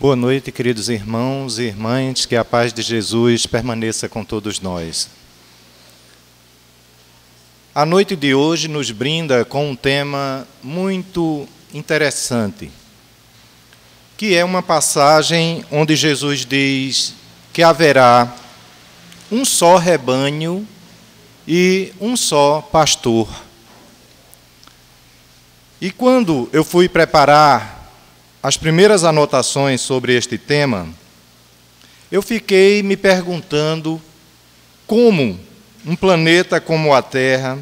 Boa noite, queridos irmãos e irmãs, que a paz de Jesus permaneça com todos nós. A noite de hoje nos brinda com um tema muito interessante, que é uma passagem onde Jesus diz que haverá um só rebanho e um só pastor. E quando eu fui preparar as primeiras anotações sobre este tema, eu fiquei me perguntando como um planeta como a Terra,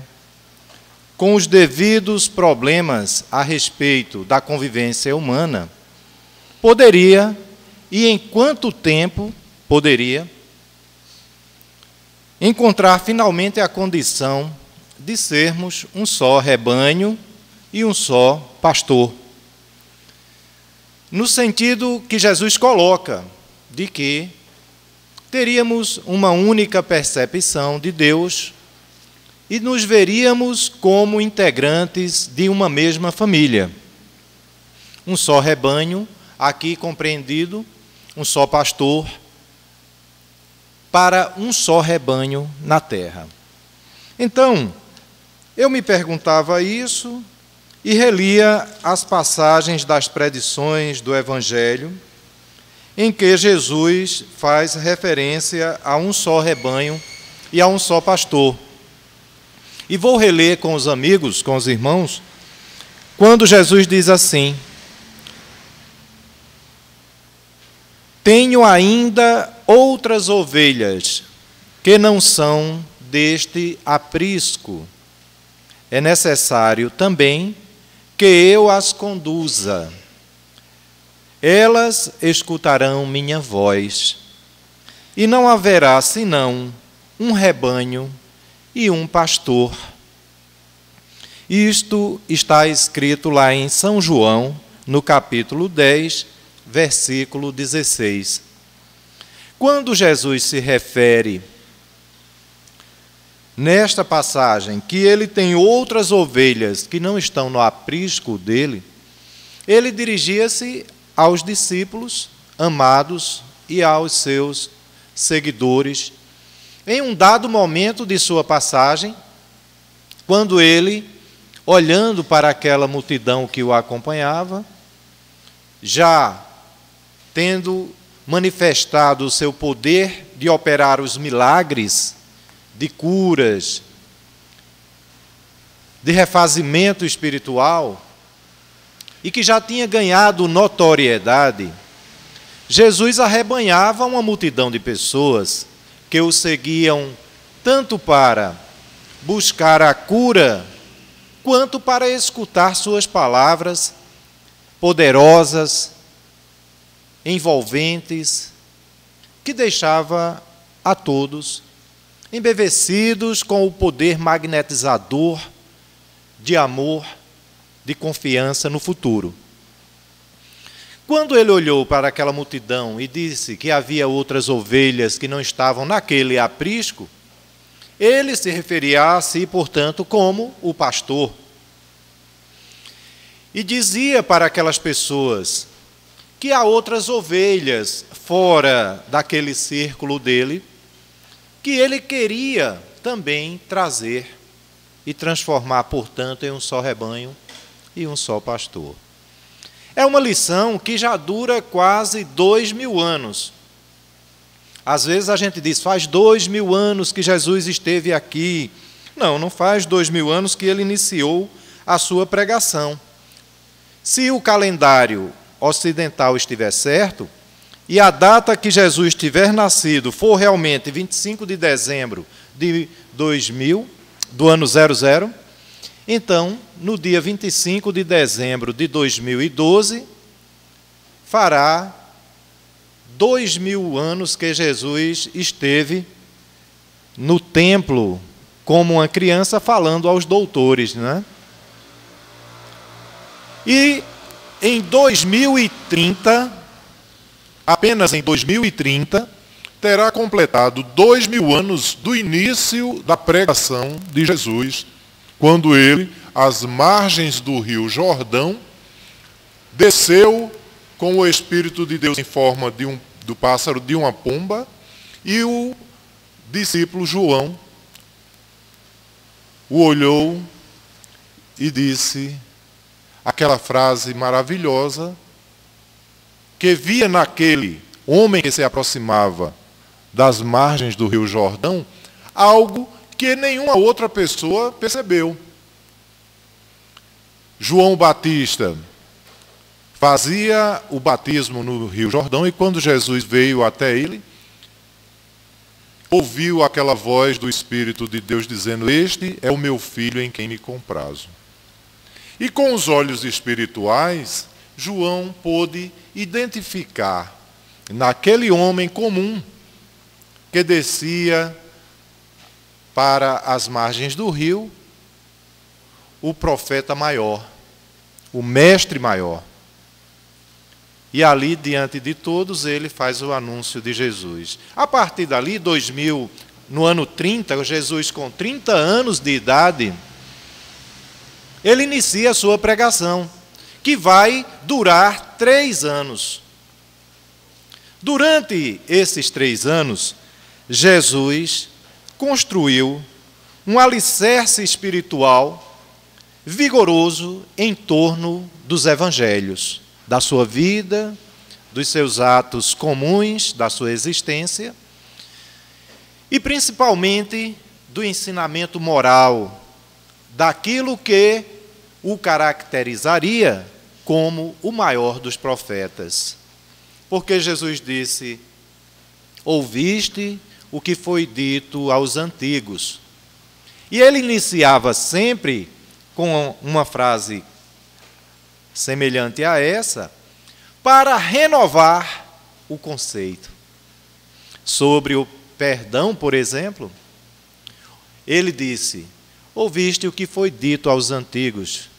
com os devidos problemas a respeito da convivência humana, poderia, e em quanto tempo poderia, encontrar finalmente a condição de sermos um só rebanho e um só pastor. No sentido que Jesus coloca, de que teríamos uma única percepção de Deus e nos veríamos como integrantes de uma mesma família. Um só rebanho, aqui compreendido, um só pastor, para um só rebanho na terra. Então, eu me perguntava isso e relia as passagens das predições do Evangelho, em que Jesus faz referência a um só rebanho e a um só pastor. E vou reler com os amigos, com os irmãos, quando Jesus diz assim: tenho ainda outras ovelhas que não são deste aprisco. É necessário também que eu as conduza. Elas escutarão minha voz, e não haverá senão um rebanho e um pastor. Isto está escrito lá em São João, no capítulo 10, versículo 16. Quando Jesus se refere nesta passagem que ele tem outras ovelhas que não estão no aprisco dele, ele dirigia-se aos discípulos amados e aos seus seguidores. Em um dado momento de sua passagem, quando ele, olhando para aquela multidão que o acompanhava, já tendo manifestado o seu poder de operar os milagres, de curas, de refazimento espiritual, e que já tinha ganhado notoriedade, Jesus arrebanhava uma multidão de pessoas que o seguiam tanto para buscar a cura, quanto para escutar suas palavras poderosas, envolventes, que deixava a todos embevecidos com o poder magnetizador de amor, de confiança no futuro. Quando ele olhou para aquela multidão e disse que havia outras ovelhas que não estavam naquele aprisco, ele se referia a si, portanto, como o pastor. E dizia para aquelas pessoas que há outras ovelhas fora daquele círculo dele, que ele queria também trazer e transformar, portanto, em um só rebanho e um só pastor. É uma lição que já dura quase 2000 anos. Às vezes a gente diz, faz 2000 anos que Jesus esteve aqui. Não, não faz 2000 anos que ele iniciou a sua pregação. Se o calendário ocidental estiver certo, e a data que Jesus tiver nascido for realmente 25 de dezembro de 2000, do ano 00, então, no dia 25 de dezembro de 2012, fará 2000 anos que Jesus esteve no templo como uma criança falando aos doutores, né? E em 2030... apenas em 2030, terá completado 2000 anos do início da pregação de Jesus, quando ele, às margens do rio Jordão, desceu com o Espírito de Deus em forma do pássaro de uma pomba, e o discípulo João o olhou e disse aquela frase maravilhosa, que via naquele homem que se aproximava das margens do Rio Jordão algo que nenhuma outra pessoa percebeu. João Batista fazia o batismo no Rio Jordão, e quando Jesus veio até ele, ouviu aquela voz do Espírito de Deus dizendo: este é o meu filho em quem me comprazo. E com os olhos espirituais, João pôde identificar naquele homem comum que descia para as margens do rio o profeta maior, o mestre maior. E ali, diante de todos, ele faz o anúncio de Jesus. A partir dali, no ano 30, Jesus com 30 anos de idade, ele inicia a sua pregação, que vai durar 3 anos. Durante esses 3 anos, Jesus construiu um alicerce espiritual vigoroso em torno dos evangelhos, da sua vida, dos seus atos comuns, da sua existência, e principalmente do ensinamento moral, daquilo que o caracterizaria como o maior dos profetas. Porque Jesus disse: ouviste o que foi dito aos antigos. E ele iniciava sempre com uma frase semelhante a essa, para renovar o conceito. Sobre o perdão, por exemplo, ele disse: ouviste o que foi dito aos antigos,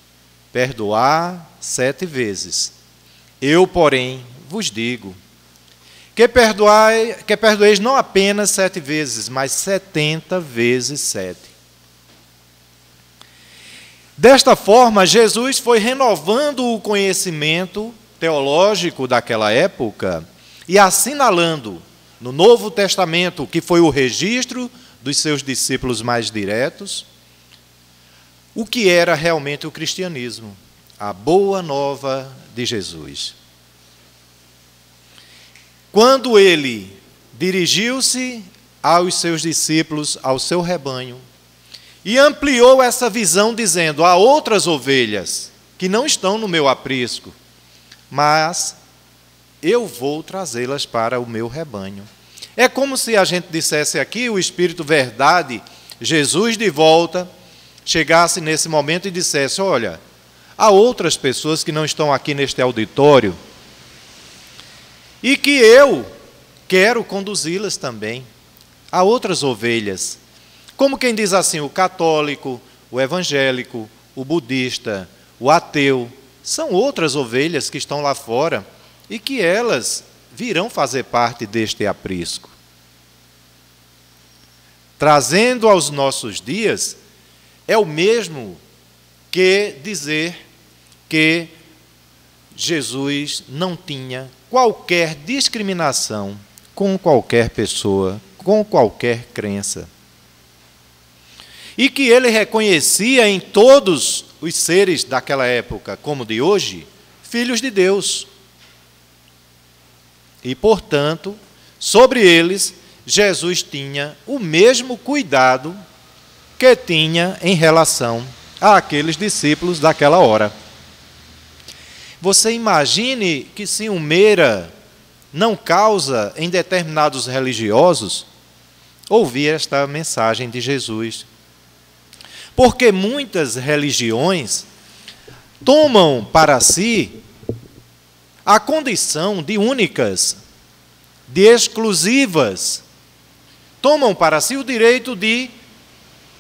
perdoar 7 vezes. Eu, porém, vos digo, que perdoeis não apenas 7 vezes, mas 70 vezes 7. Desta forma, Jesus foi renovando o conhecimento teológico daquela época e assinalando no Novo Testamento, que foi o registro dos seus discípulos mais diretos, o que era realmente o cristianismo, a boa nova de Jesus. Quando ele dirigiu-se aos seus discípulos, ao seu rebanho, e ampliou essa visão dizendo: há outras ovelhas que não estão no meu aprisco, mas eu vou trazê-las para o meu rebanho. É como se a gente dissesse aqui, o Espírito Verdade, Jesus de volta, chegasse nesse momento e dissesse: olha, há outras pessoas que não estão aqui neste auditório e que eu quero conduzi-las também. Há outras ovelhas. Como quem diz assim, o católico, o evangélico, o budista, o ateu, são outras ovelhas que estão lá fora e que elas virão fazer parte deste aprisco. Trazendo aos nossos dias, é o mesmo que dizer que Jesus não tinha qualquer discriminação com qualquer pessoa, com qualquer crença. E que ele reconhecia em todos os seres daquela época, como de hoje, filhos de Deus. E, portanto, sobre eles, Jesus tinha o mesmo cuidado que tinha em relação àqueles discípulos daquela hora. Você imagine que ciumeira não causa em determinados religiosos ouvir esta mensagem de Jesus. Porque muitas religiões tomam para si a condição de únicas, de exclusivas, tomam para si o direito de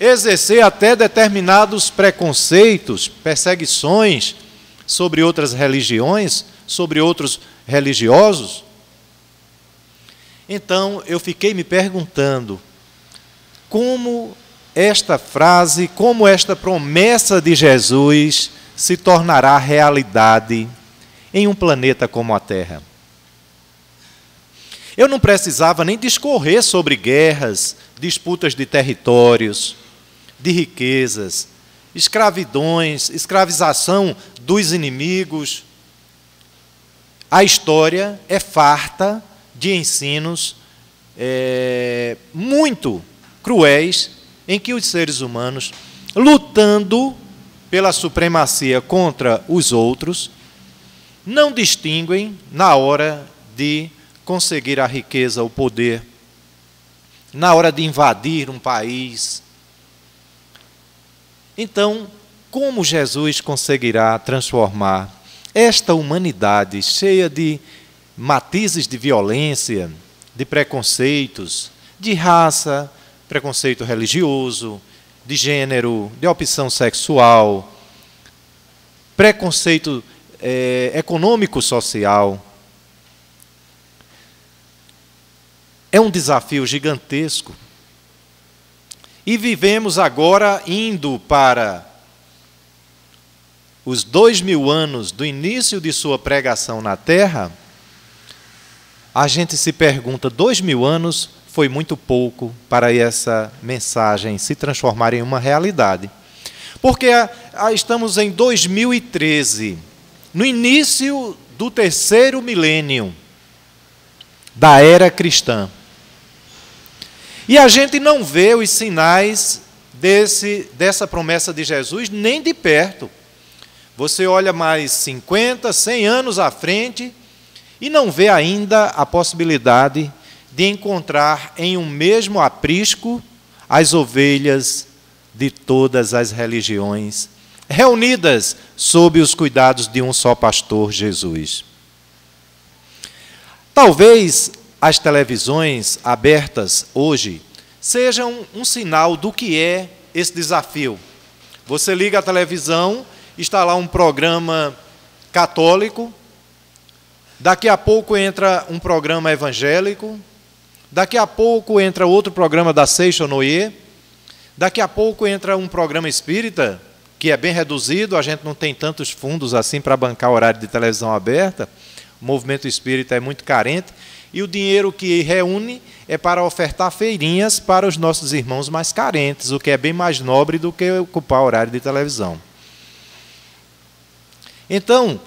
exercer até determinados preconceitos, perseguições sobre outras religiões, sobre outros religiosos. Então, eu fiquei me perguntando como esta frase, como esta promessa de Jesus se tornará realidade em um planeta como a Terra. Eu não precisava nem discorrer sobre guerras, disputas de territórios, de riquezas, escravidões, escravização dos inimigos. A história é farta de ensinos muito cruéis em que os seres humanos, lutando pela supremacia contra os outros, não distinguem na hora de conseguir a riqueza, o poder, na hora de invadir um país. Então, como Jesus conseguirá transformar esta humanidade cheia de matizes de violência, de preconceitos, de raça, preconceito religioso, de gênero, de opção sexual, preconceito econômico-social? É um desafio gigantesco. E vivemos agora indo para os 2000 anos do início de sua pregação na Terra. A gente se pergunta, 2000 anos foi muito pouco para essa mensagem se transformar em uma realidade. Porque estamos em 2013, no início do 3º milênio da era cristã. E a gente não vê os sinais dessa promessa de Jesus nem de perto. Você olha mais 50, 100 anos à frente e não vê ainda a possibilidade de encontrar em um mesmo aprisco as ovelhas de todas as religiões, reunidas sob os cuidados de um só pastor, Jesus. Talvez as televisões abertas hoje sejam um sinal do que é esse desafio. Você liga a televisão, está lá um programa católico, daqui a pouco entra um programa evangélico, daqui a pouco entra outro programa da Seixonoye, daqui a pouco entra um programa espírita, que é bem reduzido, a gente não tem tantos fundos assim para bancar horário de televisão aberta, o movimento espírita é muito carente, e o dinheiro que reúne é para ofertar feirinhas para os nossos irmãos mais carentes, o que é bem mais nobre do que ocupar horário de televisão. Então,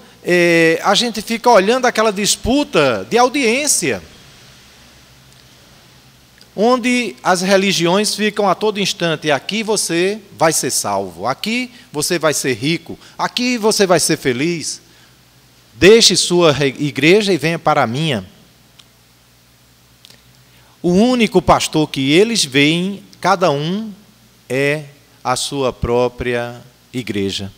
a gente fica olhando aquela disputa de audiência, onde as religiões ficam a todo instante, aqui você vai ser salvo, aqui você vai ser rico, aqui você vai ser feliz, deixe sua igreja e venha para a minha. O único pastor que eles veem, cada um, é a sua própria igreja.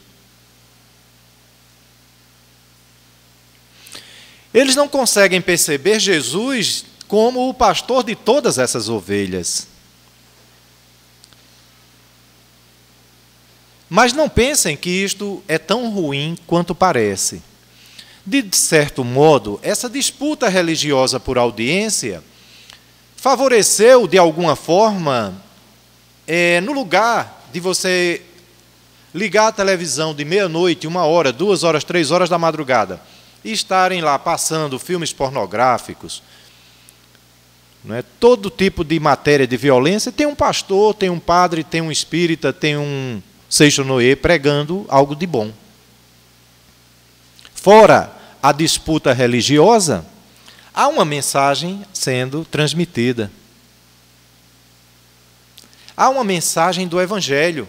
Eles não conseguem perceber Jesus como o pastor de todas essas ovelhas. Mas não pensem que isto é tão ruim quanto parece. De certo modo, essa disputa religiosa por audiência favoreceu, de alguma forma, no lugar de você ligar a televisão de meia-noite, 1 hora, 2 horas, 3 horas da madrugada, e estarem lá passando filmes pornográficos, não é? Todo tipo de matéria de violência, tem um pastor, tem um padre, tem um espírita, tem um Seixonoye pregando algo de bom. Fora a disputa religiosa, há uma mensagem sendo transmitida. Há uma mensagem do Evangelho.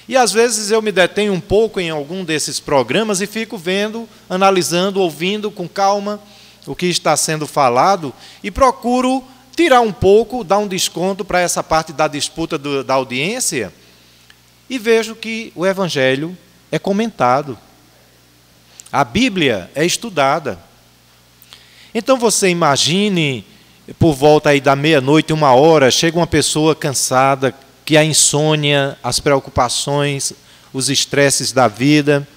E às vezes eu me detenho um pouco em algum desses programas e fico vendo, analisando, ouvindo com calma o que está sendo falado e procuro tirar um pouco, dar um desconto para essa parte da disputa da audiência e vejo que o Evangelho é comentado. A Bíblia é estudada. Então você imagine, por volta aí da meia-noite, 1 hora, chega uma pessoa cansada, que a insônia, as preocupações, os estresses da vida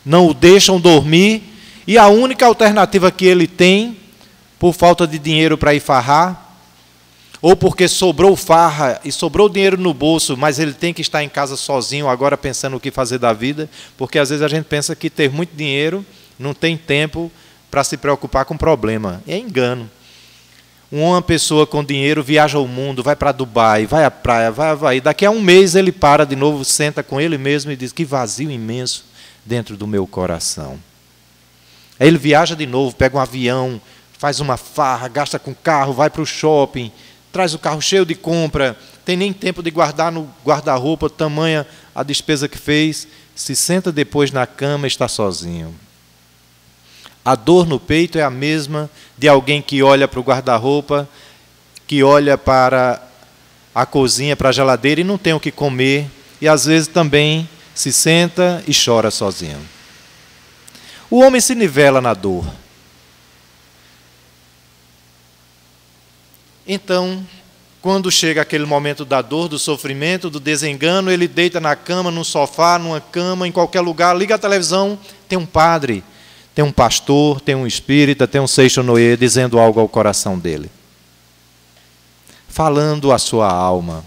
não o deixam dormir, e a única alternativa que ele tem, por falta de dinheiro para ir farrar, ou porque sobrou farra e sobrou dinheiro no bolso, mas ele tem que estar em casa sozinho agora pensando o que fazer da vida, porque às vezes a gente pensa que ter muito dinheiro não tem tempo para se preocupar com problema. É engano. Uma pessoa com dinheiro viaja ao mundo, vai para Dubai, vai à praia, vai a Havaí. Daqui a um mês ele para de novo, senta com ele mesmo e diz: que vazio imenso dentro do meu coração. Aí ele viaja de novo, pega um avião, faz uma farra, gasta com carro, vai para o shopping, traz o carro cheio de compra, tem nem tempo de guardar no guarda-roupa, tamanha a despesa que fez, se senta depois na cama e está sozinho. A dor no peito é a mesma de alguém que olha para o guarda-roupa, que olha para a cozinha, para a geladeira e não tem o que comer, e às vezes também se senta e chora sozinho. O homem se nivela na dor. Então, quando chega aquele momento da dor, do sofrimento, do desengano, ele deita na cama, num sofá, numa cama, em qualquer lugar, liga a televisão, tem um padre, tem um pastor, tem um espírita, tem um Seixonoye dizendo algo ao coração dele. Falando a sua alma.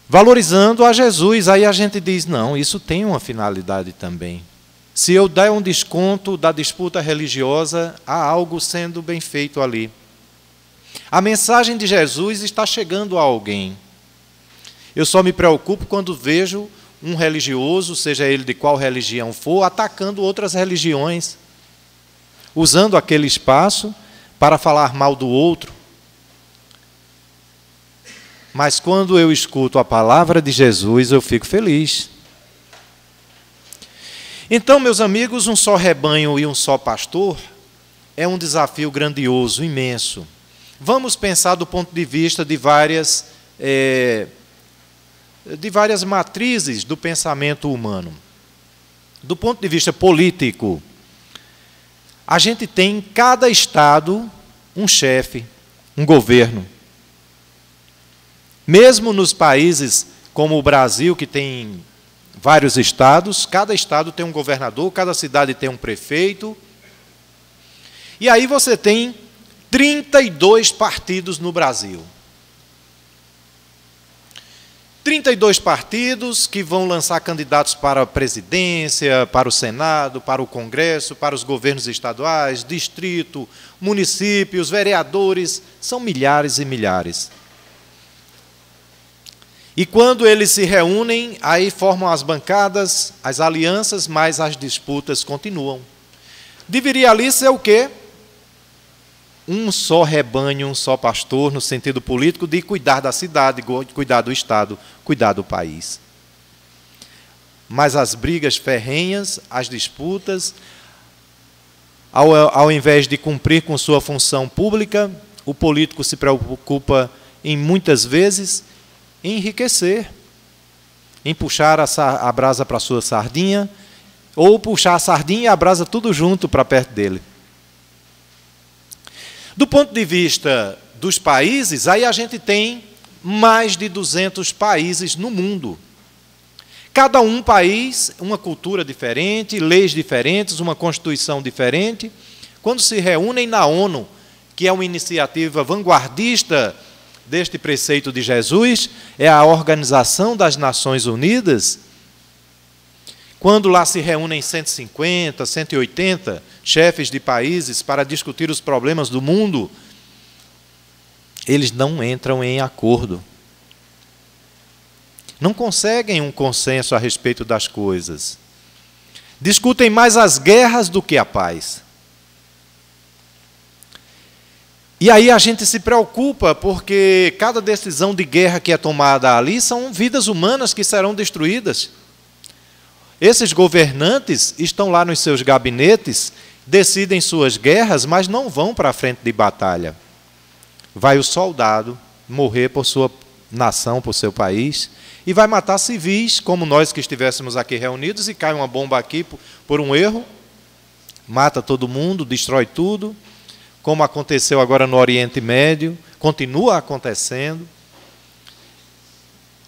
Valorizando a Jesus. Aí a gente diz, não, isso tem uma finalidade também. Se eu der um desconto da disputa religiosa, há algo sendo bem feito ali. A mensagem de Jesus está chegando a alguém. Eu só me preocupo quando vejo um religioso, seja ele de qual religião for, atacando outras religiões, usando aquele espaço para falar mal do outro. Mas quando eu escuto a palavra de Jesus, eu fico feliz. Então, meus amigos, um só rebanho e um só pastor é um desafio grandioso, imenso. Vamos pensar do ponto de vista de várias matrizes do pensamento humano. Do ponto de vista político, a gente tem em cada estado um chefe, um governo. Mesmo nos países como o Brasil, que tem vários estados, cada estado tem um governador, cada cidade tem um prefeito. E aí você tem 32 partidos no Brasil. 32 partidos que vão lançar candidatos para a presidência, para o Senado, para o Congresso, para os governos estaduais, distrito, municípios, vereadores, são milhares e milhares. E quando eles se reúnem, aí formam as bancadas, as alianças, mas as disputas continuam. Deveria ali ser o quê? Um só rebanho, um só pastor, no sentido político, de cuidar da cidade, cuidar do Estado, cuidar do país. Mas as brigas ferrenhas, as disputas, ao invés de cumprir com sua função pública, o político se preocupa, em muitas vezes, em enriquecer, em puxar a brasa para a sua sardinha, ou puxar a sardinha e a brasa tudo junto para perto dele. Do ponto de vista dos países, aí a gente tem mais de 200 países no mundo. Cada um país, uma cultura diferente, leis diferentes, uma constituição diferente. Quando se reúnem na ONU, que é uma iniciativa vanguardista deste preceito de Jesus, é a Organização das Nações Unidas. Quando lá se reúnem 150, 180 chefes de países para discutir os problemas do mundo, eles não entram em acordo. Não conseguem um consenso a respeito das coisas. Discutem mais as guerras do que a paz. E aí a gente se preocupa, porque cada decisão de guerra que é tomada ali são vidas humanas que serão destruídas. Esses governantes estão lá nos seus gabinetes, decidem suas guerras, mas não vão para a frente de batalha. Vai o soldado morrer por sua nação, por seu país, e vai matar civis, como nós que estivéssemos aqui reunidos, e cai uma bomba aqui por um erro, mata todo mundo, destrói tudo, como aconteceu agora no Oriente Médio, continua acontecendo,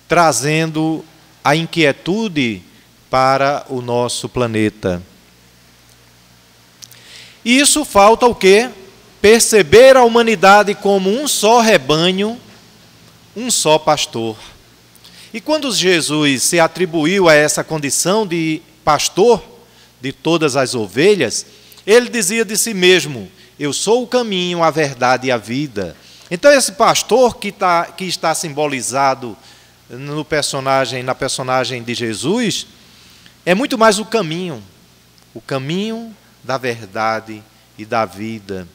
trazendo a inquietude para o nosso planeta. E isso falta o quê? Perceber a humanidade como um só rebanho, um só pastor. E quando Jesus se atribuiu a essa condição de pastor, de todas as ovelhas, ele dizia de si mesmo: eu sou o caminho, a verdade e a vida. Então esse pastor que está simbolizado na personagem de Jesus, é muito mais o caminho da verdade e da vida.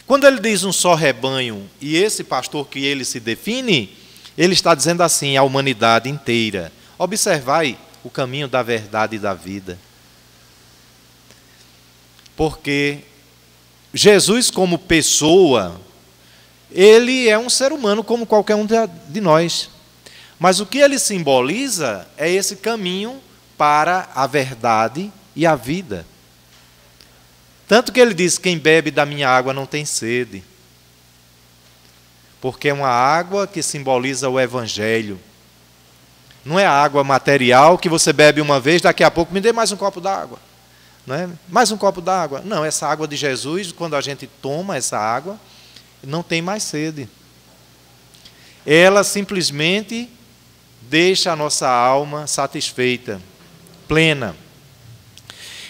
Quando ele diz um só rebanho, e esse pastor que ele se define, ele está dizendo assim, a humanidade inteira: observai o caminho da verdade e da vida. Porque Jesus, como pessoa, ele é um ser humano como qualquer um de nós. Mas o que ele simboliza é esse caminho para a verdade e a vida. Tanto que ele diz: quem bebe da minha água não tem sede. Porque é uma água que simboliza o Evangelho. Não é a água material que você bebe uma vez, daqui a pouco me dê mais um copo d'água. Não é? Mais um copo d'água. Não, essa água de Jesus, quando a gente toma essa água, não tem mais sede. Ela simplesmente deixa a nossa alma satisfeita, plena.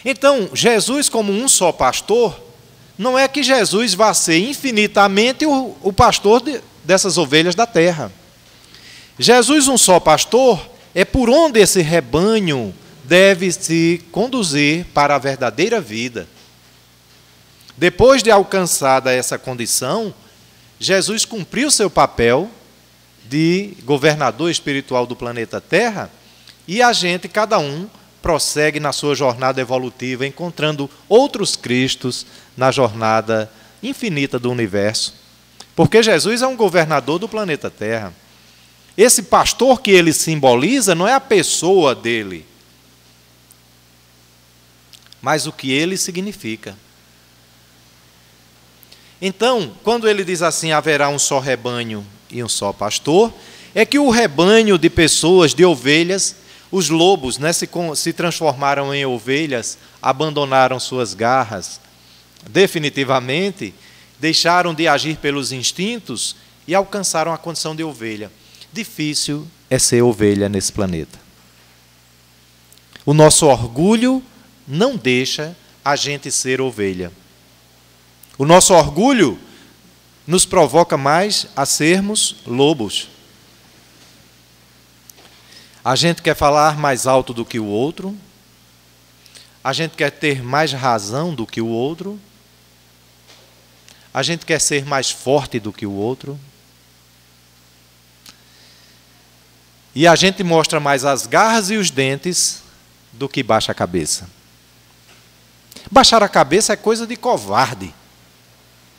Então, Jesus, como um só pastor, não é que Jesus vá ser infinitamente o pastor dessas ovelhas da terra. Jesus, um só pastor, é por onde esse rebanho deve se conduzir para a verdadeira vida. Depois de alcançada essa condição, Jesus cumpriu seu papel de governador espiritual do planeta Terra, e a gente, cada um, prossegue na sua jornada evolutiva, encontrando outros Cristos na jornada infinita do universo. Porque Jesus é um governador do planeta Terra. Esse pastor que ele simboliza não é a pessoa dele, mas o que ele significa. Então, quando ele diz assim: haverá um só rebanho e um só pastor, é que o rebanho de pessoas, de ovelhas, os lobos, né, se transformaram em ovelhas, abandonaram suas garras, definitivamente deixaram de agir pelos instintos e alcançaram a condição de ovelha. Difícil é ser ovelha nesse planeta. O nosso orgulho não deixa a gente ser ovelha. O nosso orgulho nos provoca mais a sermos lobos. A gente quer falar mais alto do que o outro. A gente quer ter mais razão do que o outro. A gente quer ser mais forte do que o outro. E a gente mostra mais as garras e os dentes do que baixa a cabeça. Baixar a cabeça é coisa de covarde.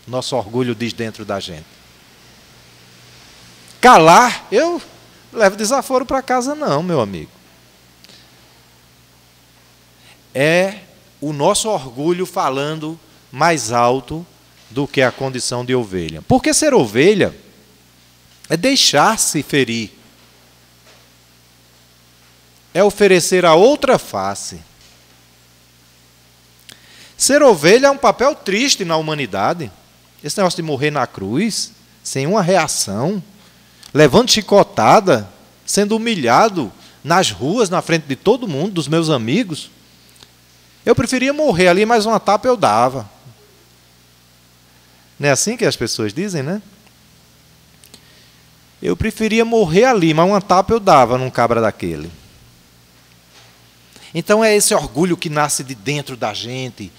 Nosso orgulho diz dentro da gente. Calar, eu levo desaforo para casa não, meu amigo. É o nosso orgulho falando mais alto do que a condição de ovelha. Porque ser ovelha é deixar-se ferir. É oferecer a outra face. Ser ovelha é um papel triste na humanidade. Esse negócio de morrer na cruz, sem uma reação, levando chicotada, sendo humilhado nas ruas, na frente de todo mundo, dos meus amigos. Eu preferia morrer ali, mas uma tapa eu dava. Não é assim que as pessoas dizem, né? Eu preferia morrer ali, mas uma tapa eu dava num cabra daquele. Então é esse orgulho que nasce de dentro da gente,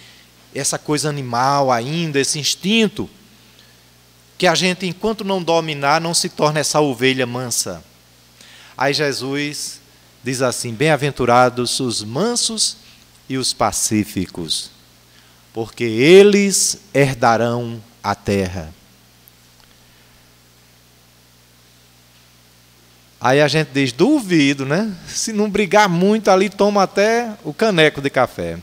essa coisa animal ainda, esse instinto, que a gente, enquanto não dominar, não se torna essa ovelha mansa. Aí Jesus diz assim: bem-aventurados os mansos e os pacíficos, porque eles herdarão a terra. Aí a gente diz: duvido, né? Se não brigar muito ali, toma até o caneco de café.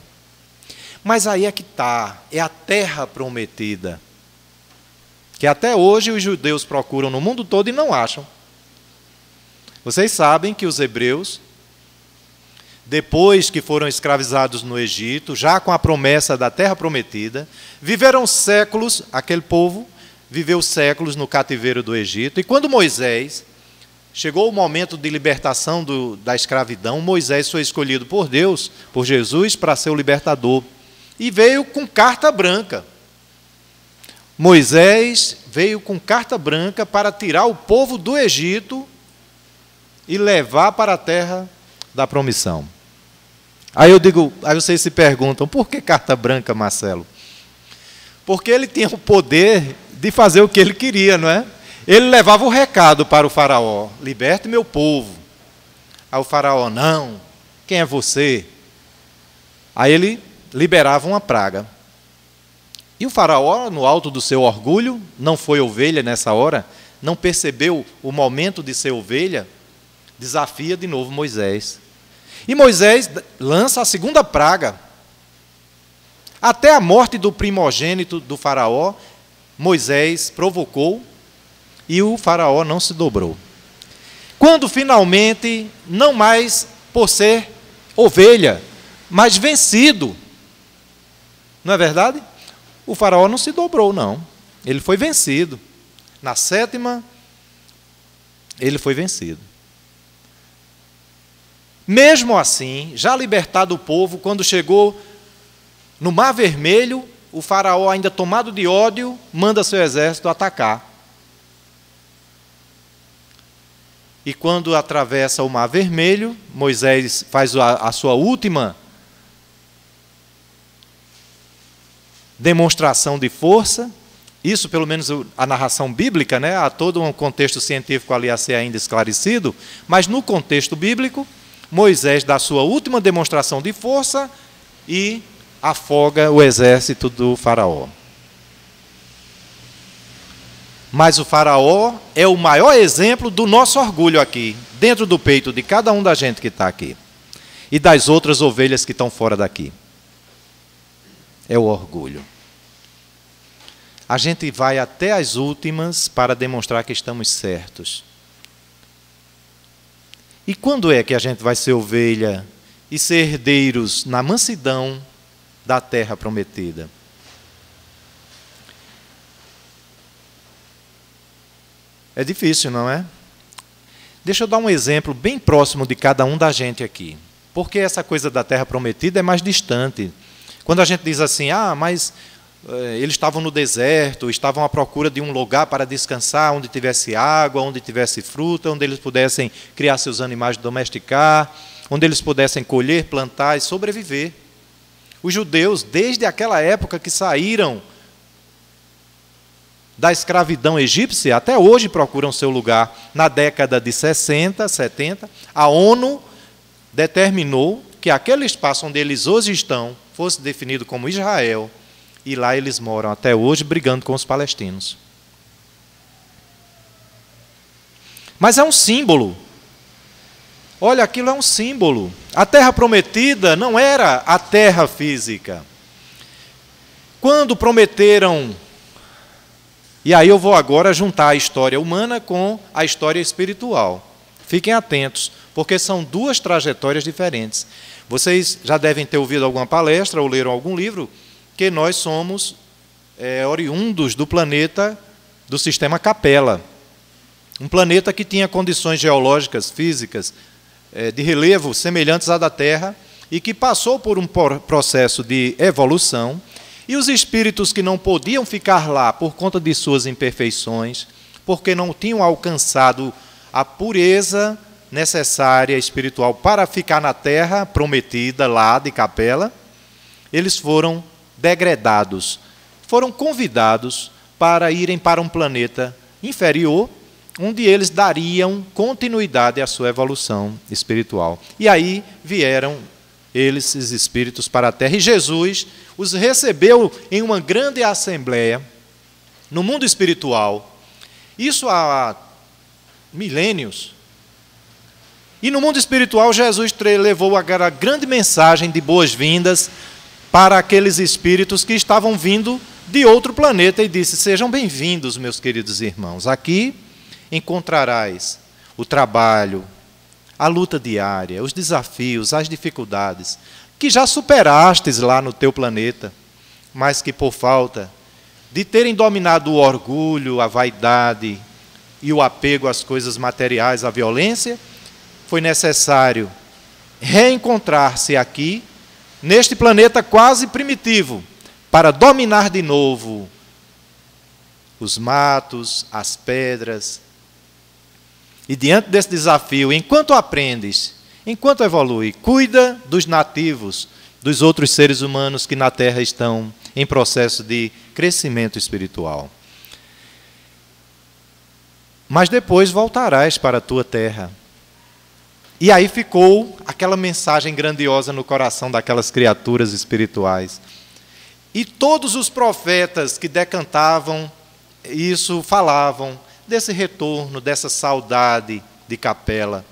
Mas aí é que está, é a terra prometida, que até hoje os judeus procuram no mundo todo e não acham. Vocês sabem que os hebreus, depois que foram escravizados no Egito, já com a promessa da terra prometida, viveram séculos, aquele povo viveu séculos no cativeiro do Egito, e quando Moisés chegou o momento de libertação da escravidão. Moisés foi escolhido por Deus, por Jesus, para ser o libertador. E veio com carta branca. Moisés veio com carta branca para tirar o povo do Egito e levar para a terra da promissão. Aí vocês se perguntam, por que carta branca, Marcelo? Porque ele tinha o poder de fazer o que ele queria, não é? Ele levava o recado para o faraó: liberte meu povo. Aí o faraó: não, quem é você? Aí ele liberava uma praga. E o faraó, no alto do seu orgulho, não foi ovelha nessa hora, não percebeu o momento de ser ovelha, desafia de novo Moisés. E Moisés lança a segunda praga. Até a morte do primogênito do faraó, Moisés provocou e o faraó não se dobrou. Quando finalmente, não mais por ser ovelha, mas vencido, não é verdade? O faraó não se dobrou, não. Ele foi vencido. Na sétima, ele foi vencido. Mesmo assim, já libertado o povo, quando chegou no Mar Vermelho, o faraó, ainda tomado de ódio, manda seu exército atacar. E quando atravessa o Mar Vermelho, Moisés faz a sua última demonstração de força. Isso, pelo menos a narração bíblica, né? Há todo um contexto científico ali a ser ainda esclarecido, mas no contexto bíblico, Moisés dá a sua última demonstração de força e afoga o exército do faraó. Mas o faraó é o maior exemplo do nosso orgulho aqui, dentro do peito de cada um da gente que está aqui, e das outras ovelhas que estão fora daqui. É o orgulho. A gente vai até as últimas para demonstrar que estamos certos. E quando é que a gente vai ser ovelha e ser herdeiros na mansidão da terra prometida? É difícil, não é? Deixa eu dar um exemplo bem próximo de cada um da gente aqui. Porque essa coisa da terra prometida é mais distante. Quando a gente diz assim, mas eles estavam no deserto, estavam à procura de um lugar para descansar, onde tivesse água, onde tivesse fruta, onde eles pudessem criar seus animais, domesticar, onde eles pudessem colher, plantar e sobreviver. Os judeus, desde aquela época que saíram da escravidão egípcia, até hoje procuram seu lugar. Na década de 60, 70, a ONU determinou que aquele espaço onde eles hoje estão fosse definido como Israel, e lá eles moram até hoje brigando com os palestinos. Mas é um símbolo. Olha, aquilo é um símbolo. A terra prometida não era a terra física. Quando prometeram... E aí eu vou agora juntar a história humana com a história espiritual. Fiquem atentos, porque são duas trajetórias diferentes. Vocês já devem ter ouvido alguma palestra ou leram algum livro, que nós somos oriundos do planeta, do sistema Capella. Um planeta que tinha condições geológicas, físicas, de relevo semelhantes à da Terra, e que passou por um processo de evolução, e os espíritos que não podiam ficar lá por conta de suas imperfeições, porque não tinham alcançado a pureza necessária espiritual para ficar na terra prometida lá de Capella, eles foram degradados, foram convidados para irem para um planeta inferior, onde eles dariam continuidade à sua evolução espiritual. E aí vieram eles, esses espíritos, para a terra, e Jesus os recebeu em uma grande assembleia no mundo espiritual. Isso há milênios. E no mundo espiritual, Jesus levou a grande mensagem de boas-vindas para aqueles espíritos que estavam vindo de outro planeta e disse: sejam bem-vindos, meus queridos irmãos. Aqui encontrarás o trabalho, a luta diária, os desafios, as dificuldades, que já superastes lá no teu planeta, mas que por falta de terem dominado o orgulho, a vaidade e o apego às coisas materiais, à violência, foi necessário reencontrar-se aqui, neste planeta quase primitivo, para dominar de novo os matos, as pedras. E diante desse desafio, enquanto aprendes, enquanto evolui, cuida dos nativos, dos outros seres humanos que na Terra estão em processo de crescimento espiritual. Mas depois voltarás para a tua terra. E aí ficou aquela mensagem grandiosa no coração daquelas criaturas espirituais. E todos os profetas que decantavam isso, falavam desse retorno, dessa saudade de Capela.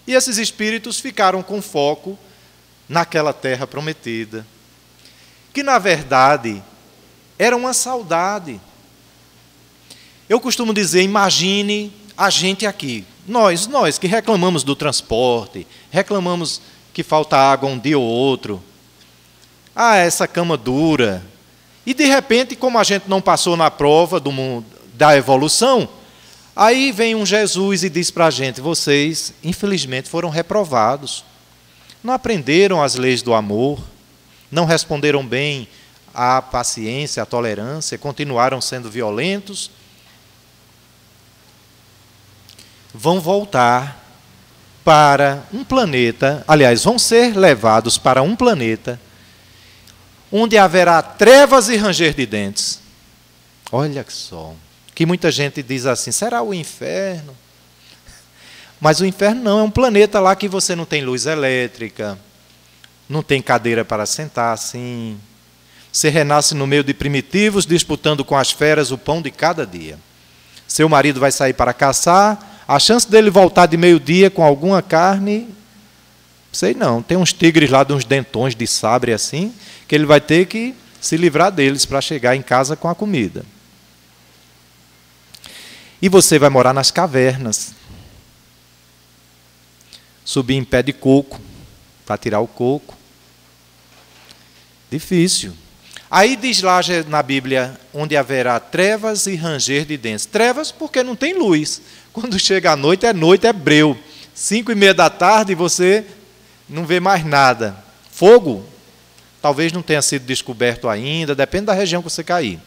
E esses espíritos ficaram com foco naquela terra prometida, que na verdade era uma saudade. Eu costumo dizer, imagine a gente aqui, nós que reclamamos do transporte, reclamamos que falta água um dia ou outro, essa cama dura, e de repente, como a gente não passou na prova do mundo, da evolução, aí vem um Jesus e diz para a gente, vocês infelizmente foram reprovados, não aprenderam as leis do amor, não responderam bem à paciência, à tolerância, continuaram sendo violentos, vão voltar para um planeta, aliás, vão ser levados para um planeta onde haverá trevas e ranger de dentes. Olha só, que muita gente diz assim, será o inferno? Mas o inferno não, é um planeta lá que você não tem luz elétrica, não tem cadeira para sentar assim. Você renasce no meio de primitivos, disputando com as feras o pão de cada dia. Seu marido vai sair para caçar, a chance dele voltar de meio-dia com alguma carne, sei não, tem uns tigres lá de uns dentões de sabre assim, que ele vai ter que se livrar deles para chegar em casa com a comida. E você vai morar nas cavernas, subir em pé de coco, para tirar o coco. Difícil. Aí diz lá na Bíblia, onde haverá trevas e ranger de dentes. Trevas porque não tem luz. Quando chega a noite, é breu. 5:30 da tarde você não vê mais nada. Fogo, talvez não tenha sido descoberto ainda, depende da região que você cair,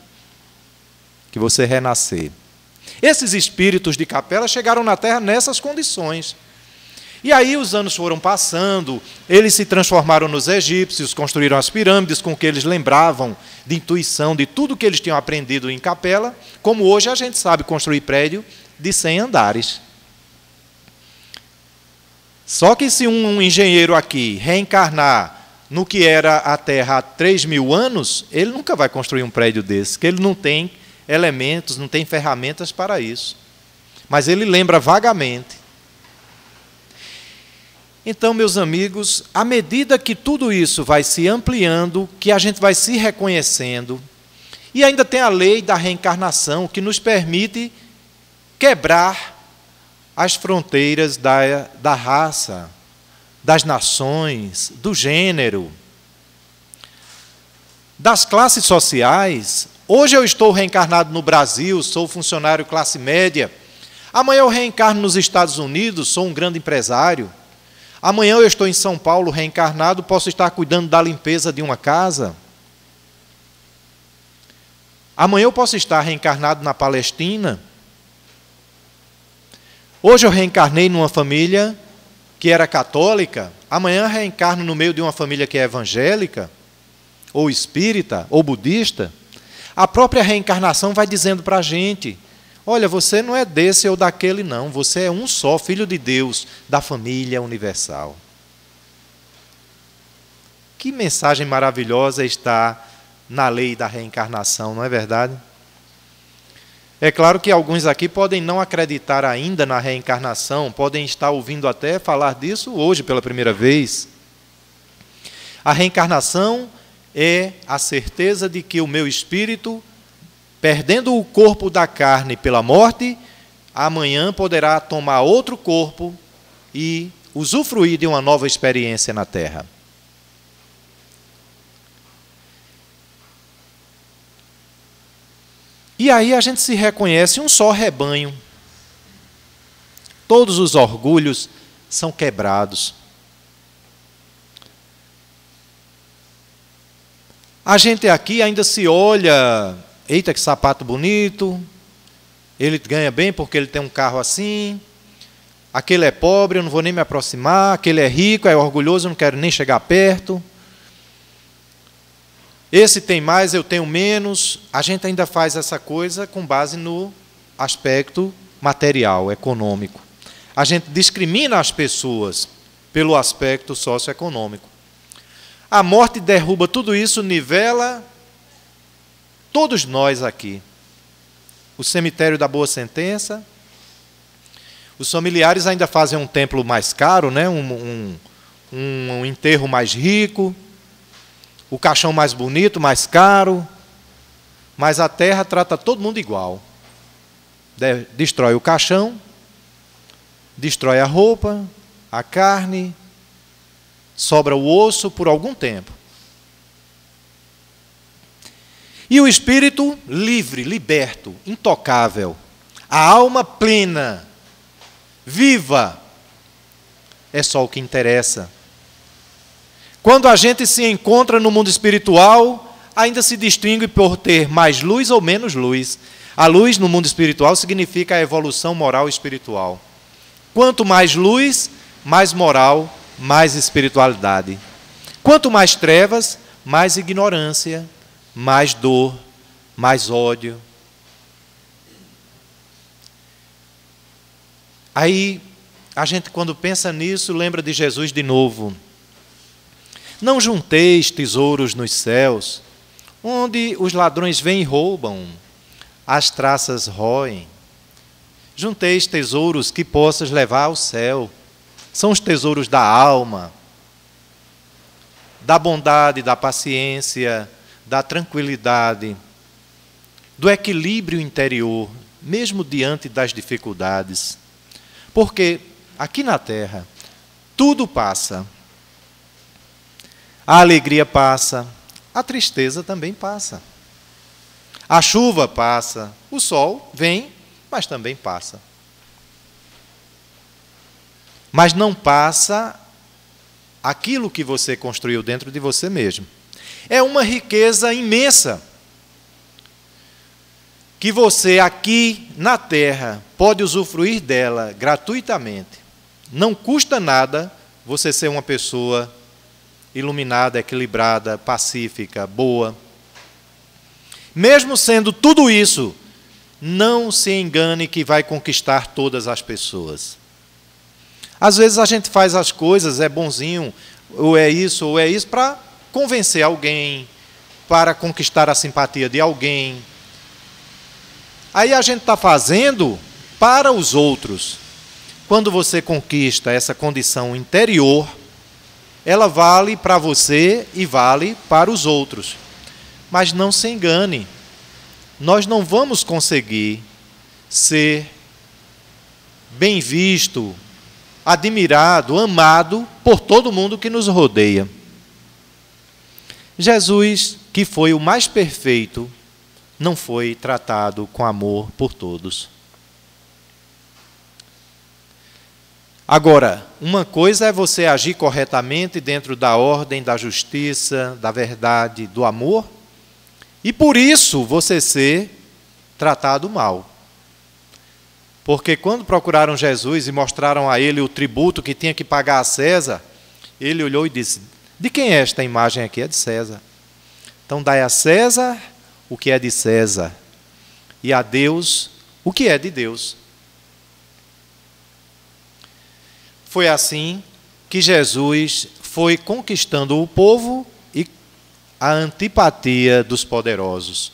que você renascer. Esses espíritos de Capela chegaram na Terra nessas condições. E aí os anos foram passando, eles se transformaram nos egípcios, construíram as pirâmides com que eles lembravam de intuição, de tudo que eles tinham aprendido em Capela, como hoje a gente sabe construir prédio de 100 andares. Só que se um engenheiro aqui reencarnar no que era a Terra há 3.000 anos, ele nunca vai construir um prédio desse, porque ele não tem elementos, não tem ferramentas para isso. Mas ele lembra vagamente. Então, meus amigos, à medida que tudo isso vai se ampliando, que a gente vai se reconhecendo, e ainda tem a lei da reencarnação, que nos permite quebrar as fronteiras da raça, das nações, do gênero, das classes sociais. Hoje eu estou reencarnado no Brasil, sou funcionário classe média. Amanhã eu reencarno nos Estados Unidos, sou um grande empresário. Amanhã eu estou em São Paulo reencarnado, posso estar cuidando da limpeza de uma casa. Amanhã eu posso estar reencarnado na Palestina. Hoje eu reencarnei numa família que era católica, amanhã reencarno no meio de uma família que é evangélica, ou espírita, ou budista. A própria reencarnação vai dizendo para a gente, olha, você não é desse ou daquele não, você é um só, filho de Deus, da família universal. Que mensagem maravilhosa está na lei da reencarnação, não é verdade? É claro que alguns aqui podem não acreditar ainda na reencarnação, podem estar ouvindo até falar disso hoje pela primeira vez. A reencarnação é a certeza de que o meu espírito, perdendo o corpo da carne pela morte, amanhã poderá tomar outro corpo e usufruir de uma nova experiência na Terra. E aí a gente se reconhece um só rebanho. todos os orgulhos são quebrados. A gente aqui ainda se olha, eita que sapato bonito, ele ganha bem porque ele tem um carro assim, aquele é pobre, eu não vou nem me aproximar, aquele é rico, é orgulhoso, eu não quero nem chegar perto. Esse tem mais, eu tenho menos. A gente ainda faz essa coisa com base no aspecto material, econômico. A gente discrimina as pessoas pelo aspecto socioeconômico. A morte derruba tudo isso, nivela todos nós aqui. O cemitério da Boa Sentença. Os familiares ainda fazem um templo mais caro, né? um enterro mais rico, o caixão mais bonito, mais caro, mas a terra trata todo mundo igual. Destrói o caixão, destrói a roupa, a carne, sobra o osso por algum tempo. E o espírito livre, liberto, intocável, a alma plena, viva, é só o que interessa. Quando a gente se encontra no mundo espiritual, ainda se distingue por ter mais luz ou menos luz. A luz no mundo espiritual significa a evolução moral e espiritual. Quanto mais luz, mais moral, mais espiritualidade. Quanto mais trevas, mais ignorância, mais dor, mais ódio. Aí, a gente quando pensa nisso, lembra de Jesus de novo. Não junteis tesouros nos céus, onde os ladrões vêm e roubam, as traças roem. Junteis tesouros que possas levar ao céu. São os tesouros da alma, da bondade, da paciência, da tranquilidade, do equilíbrio interior, mesmo diante das dificuldades. Porque aqui na terra, tudo passa. A alegria passa, a tristeza também passa. A chuva passa, o sol vem, mas também passa. Mas não passa aquilo que você construiu dentro de você mesmo. É uma riqueza imensa que você aqui na terra pode usufruir dela gratuitamente. Não custa nada você ser uma pessoa iluminada, equilibrada, pacífica, boa. Mesmo sendo tudo isso, não se engane que vai conquistar todas as pessoas. Às vezes a gente faz as coisas, é bonzinho, ou é isso, para convencer alguém, para conquistar a simpatia de alguém. Aí a gente está fazendo para os outros. Quando você conquista essa condição interior, ela vale para você e vale para os outros. Mas não se engane, nós não vamos conseguir ser bem visto, admirado, amado por todo mundo que nos rodeia. Jesus, que foi o mais perfeito, não foi tratado com amor por todos. Agora, uma coisa é você agir corretamente dentro da ordem, da justiça, da verdade, do amor, e por isso você ser tratado mal. Porque quando procuraram Jesus e mostraram a ele o tributo que tinha que pagar a César, ele olhou e disse: de quem é esta imagem aqui? É de César. Então dai a César o que é de César, e a Deus o que é de Deus. Foi assim que Jesus foi conquistando o povo e a antipatia dos poderosos.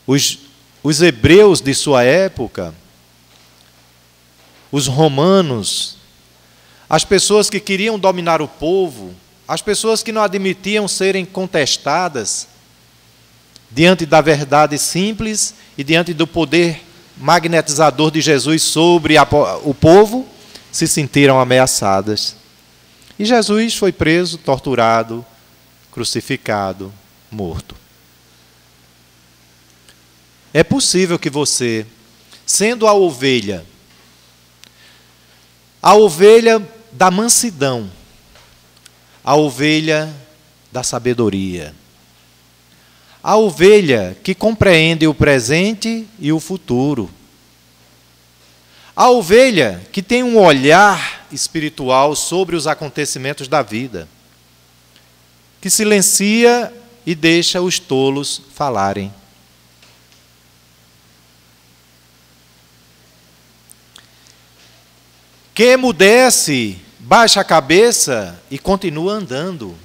Os hebreus de sua época, os romanos, as pessoas que queriam dominar o povo, as pessoas que não admitiam serem contestadas diante da verdade simples e diante do poder magnetizador de Jesus sobre o povo, se sentiram ameaçadas. E Jesus foi preso, torturado, crucificado, morto. É possível que você sendo a ovelha da mansidão, a ovelha da sabedoria, a ovelha que compreende o presente e o futuro, a ovelha que tem um olhar espiritual sobre os acontecimentos da vida, que silencia e deixa os tolos falarem. Que emudece, baixa a cabeça e continua andando.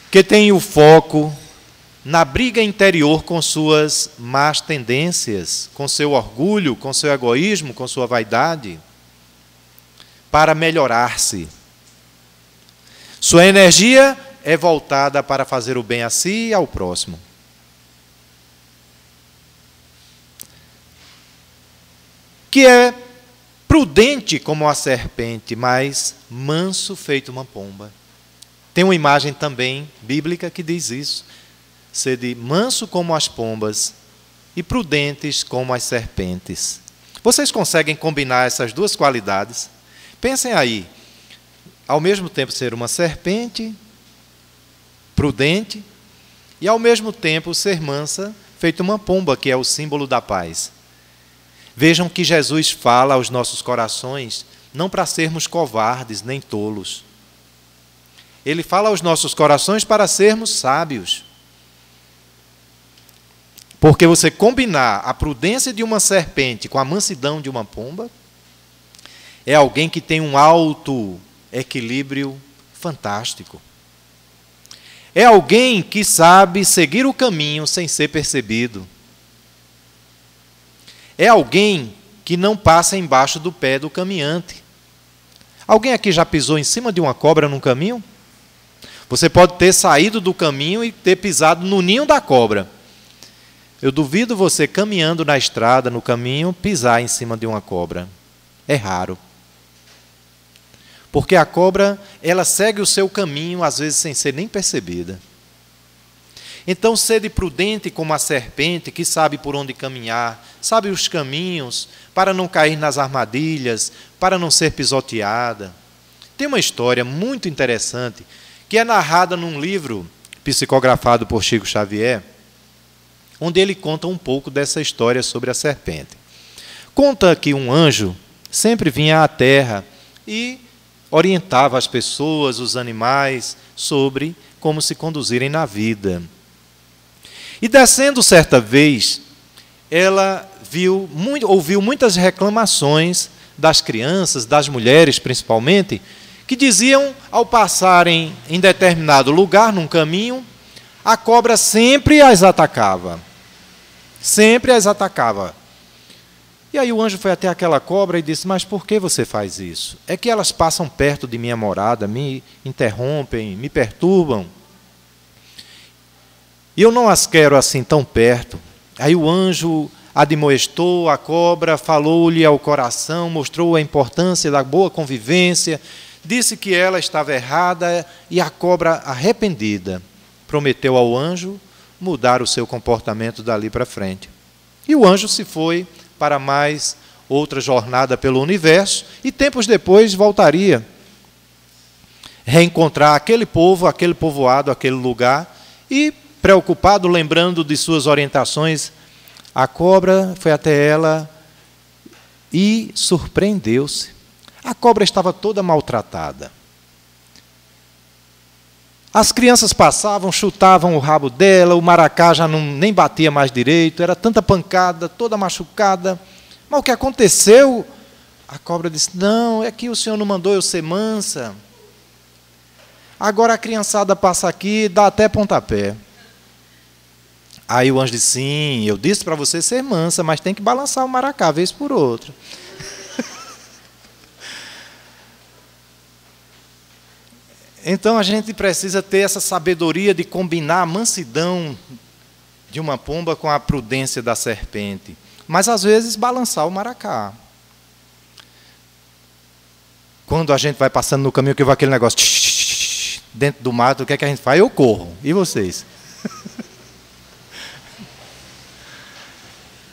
Que tem o foco na briga interior com suas más tendências, com seu orgulho, com seu egoísmo, com sua vaidade, para melhorar-se. Sua energia é voltada para fazer o bem a si e ao próximo. Que é prudente como a serpente, mas manso feito uma pomba. Tem uma imagem também bíblica que diz isso. Sede manso como as pombas e prudentes como as serpentes. Vocês conseguem combinar essas duas qualidades? Pensem aí, ao mesmo tempo ser uma serpente, prudente, e ao mesmo tempo ser mansa, feito uma pomba, que é o símbolo da paz. Vejam que Jesus fala aos nossos corações, não para sermos covardes nem tolos. Ele fala aos nossos corações para sermos sábios. Porque você combinar a prudência de uma serpente com a mansidão de uma pomba, é alguém que tem um alto equilíbrio fantástico. É alguém que sabe seguir o caminho sem ser percebido. É alguém que não passa embaixo do pé do caminhante. Alguém aqui já pisou em cima de uma cobra num caminho? Você pode ter saído do caminho e ter pisado no ninho da cobra. Eu duvido você, caminhando na estrada, no caminho, pisar em cima de uma cobra. É raro. Porque a cobra, ela segue o seu caminho, às vezes sem ser nem percebida. Então, sede prudente como a serpente, que sabe por onde caminhar, sabe os caminhos, para não cair nas armadilhas, para não ser pisoteada. Tem uma história muito interessante, que é narrada num livro psicografado por Chico Xavier, onde ele conta um pouco dessa história sobre a serpente. Conta que um anjo sempre vinha à terra e orientava as pessoas, os animais, sobre como se conduzirem na vida. E descendo certa vez, ela ouviu muitas reclamações das crianças, das mulheres principalmente, que diziam, ao passarem em determinado lugar, num caminho, a cobra sempre as atacava. Sempre as atacava. E aí o anjo foi até aquela cobra e disse, mas por que você faz isso? É que elas passam perto de minha morada, me interrompem, me perturbam. E eu não as quero assim tão perto. Aí o anjo admoestou a cobra, falou-lhe ao coração, mostrou a importância da boa convivência, disse que ela estava errada e a cobra, arrependida, prometeu ao anjo mudar o seu comportamento dali para frente. E o anjo se foi para mais outra jornada pelo universo e tempos depois voltaria reencontrar aquele povo, aquele povoado, aquele lugar e, preocupado, lembrando de suas orientações, a cobra foi até ela e surpreendeu-se. A cobra estava toda maltratada. As crianças passavam, chutavam o rabo dela, o maracá já nem batia mais direito, era tanta pancada, toda machucada. Mas o que aconteceu? A cobra disse, não, é que o senhor não mandou eu ser mansa. Agora a criançada passa aqui e dá até pontapé. Aí o anjo disse, sim, eu disse para você ser mansa, mas tem que balançar o maracá, vez por outra. Então a gente precisa ter essa sabedoria de combinar a mansidão de uma pomba com a prudência da serpente. Mas às vezes balançar o maracá. Quando a gente vai passando no caminho que vai aquele negócio dentro do mato, o que é que a gente faz? Eu corro. E vocês?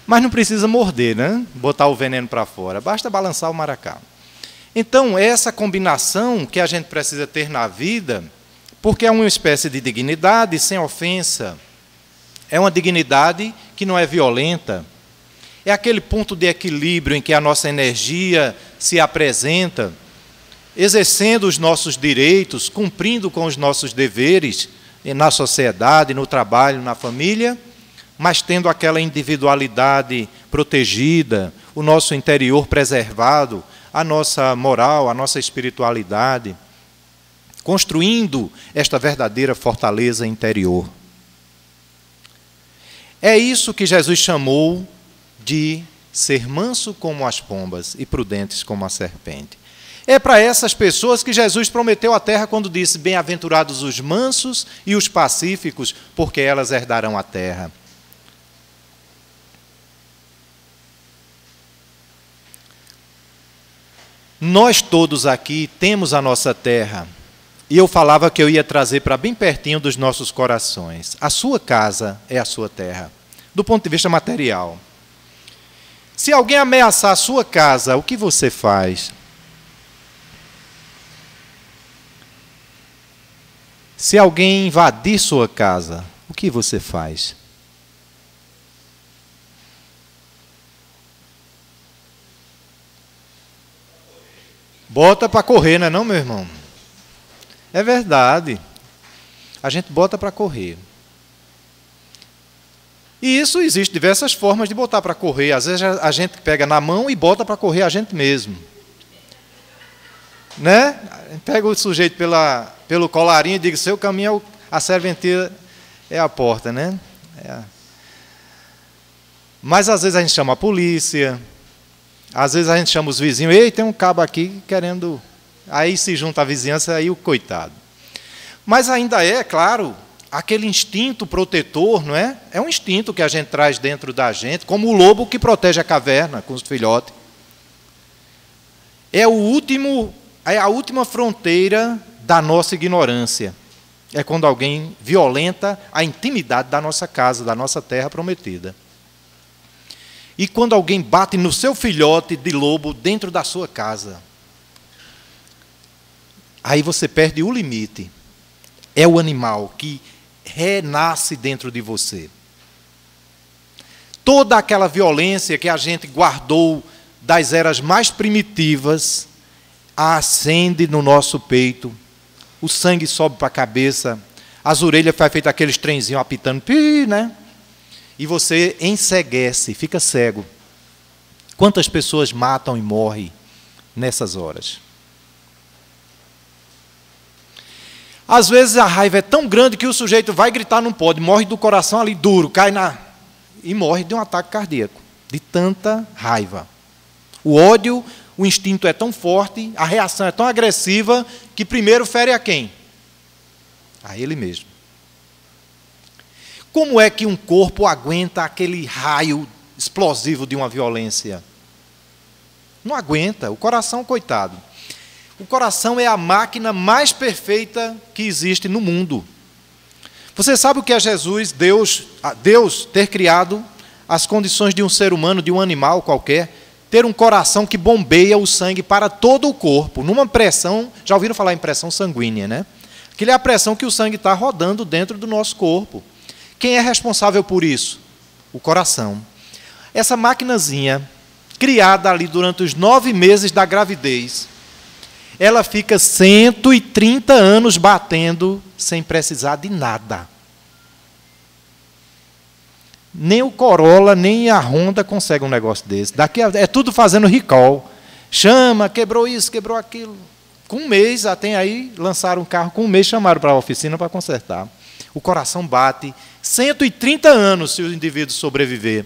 Mas não precisa morder, né? Botar o veneno para fora. Basta balançar o maracá. Então, essa combinação que a gente precisa ter na vida, porque é uma espécie de dignidade sem ofensa. É uma dignidade que não é violenta. É aquele ponto de equilíbrio em que a nossa energia se apresenta, exercendo os nossos direitos, cumprindo com os nossos deveres na sociedade, no trabalho, na família, mas tendo aquela individualidade protegida, o nosso interior preservado, a nossa moral, a nossa espiritualidade, construindo esta verdadeira fortaleza interior. É isso que Jesus chamou de ser manso como as pombas e prudentes como a serpente. É para essas pessoas que Jesus prometeu a terra quando disse: bem-aventurados os mansos e os pacíficos, porque elas herdarão a terra. Nós todos aqui temos a nossa terra. E eu falava que eu ia trazer para bem pertinho dos nossos corações. A sua casa é a sua terra, do ponto de vista material. Se alguém ameaçar a sua casa, o que você faz? Se alguém invadir sua casa, o que você faz? Bota para correr, não é não, meu irmão? É verdade. A gente bota para correr. E isso existe diversas formas de botar para correr. Às vezes a gente pega na mão e bota para correr a gente mesmo. Né? Pega o sujeito pelo colarinho e diz: seu caminho, a serventia é a porta, né? Mas às vezes a gente chama a polícia, às vezes a gente chama os vizinhos: ei, tem um cabo aqui querendo... Aí se junta a vizinhança, aí o coitado. Mas ainda é, claro, aquele instinto protetor, não é? É um instinto que a gente traz dentro da gente, como o lobo que protege a caverna com os filhotes. É a última fronteira da nossa ignorância. É quando alguém violenta a intimidade da nossa casa, da nossa terra prometida. E quando alguém bate no seu filhote de lobo dentro da sua casa, aí você perde o limite. É o animal que renasce dentro de você. Toda aquela violência que a gente guardou das eras mais primitivas acende no nosso peito. O sangue sobe para a cabeça, as orelhas faz feito aqueles trenzinhos apitando, né? E você enceguece, fica cego. Quantas pessoas matam e morrem nessas horas? Às vezes a raiva é tão grande que o sujeito vai gritar, não pode, morre do coração ali duro, e morre de um ataque cardíaco, de tanta raiva. O ódio, o instinto é tão forte, a reação é tão agressiva, que primeiro fere a quem? A ele mesmo. Como é que um corpo aguenta aquele raio explosivo de uma violência? Não aguenta, o coração, coitado. O coração é a máquina mais perfeita que existe no mundo. Você sabe o que é Deus ter criado as condições de um ser humano, de um animal qualquer, ter um coração que bombeia o sangue para todo o corpo, numa pressão, já ouviram falar em pressão sanguínea, né? Aquilo é a pressão que o sangue está rodando dentro do nosso corpo. Quem é responsável por isso? O coração. Essa maquinazinha, criada ali durante os 9 meses da gravidez, ela fica 130 anos batendo sem precisar de nada. Nem o Corolla, nem a Honda consegue um negócio desse. Daqui é tudo fazendo recall. Chama, quebrou isso, quebrou aquilo. Com um mês, até aí, lançaram um carro, com um mês chamaram para a oficina para consertar. O coração bate 130 anos se o indivíduo sobreviver.